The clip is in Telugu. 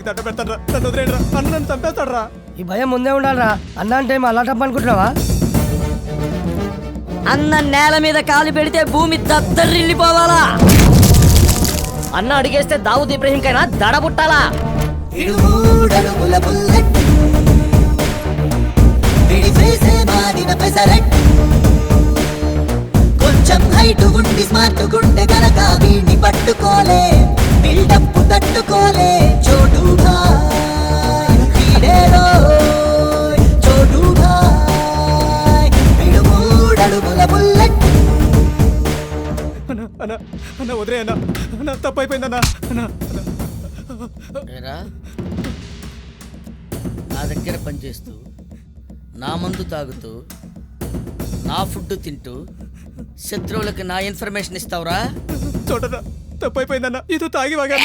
దండ పెడతాడ్రా, నన్ను వదిలేయడ్రా, అన్న నన్ను చంపేస్తాడ్రా. ఈ భయం ముందే ఉండాలిరా. అన్న అంటే అలాంటప్ప అనుకుంటున్నావా? అన్న నేల మీద కాలు పెడితే భూమి దద్దరిల్లిపోవాలా? అన్న అడిగేస్తే దావుద్ ఇబ్రహీం కైనా దడ పుట్టాలా? కొంచెం హైట్ ఉండి స్మార్ట్ గుండె గనక వీడిని పట్టుకోలే, బిల్డప్ తట్టుకోలే. చోటు భాయ్ వీడేరో, చోటు భాయ్ వీడు 3 అడుగుల బుల్లెట్. అన్న అన్న అన్న వదిలే అన్న, అన్న తప్పు అయిపోయిందన్న. అన్న నా దగ్గర పనిచేస్తూ, నా మందు తాగుతూ, నా ఫుడ్ తింటూ శత్రువులకు నా ఇన్ఫర్మేషన్ ఇస్తావురా? చూడరా, తప్పు అయిపోయిందన్న, ఇది తాగి వాగా.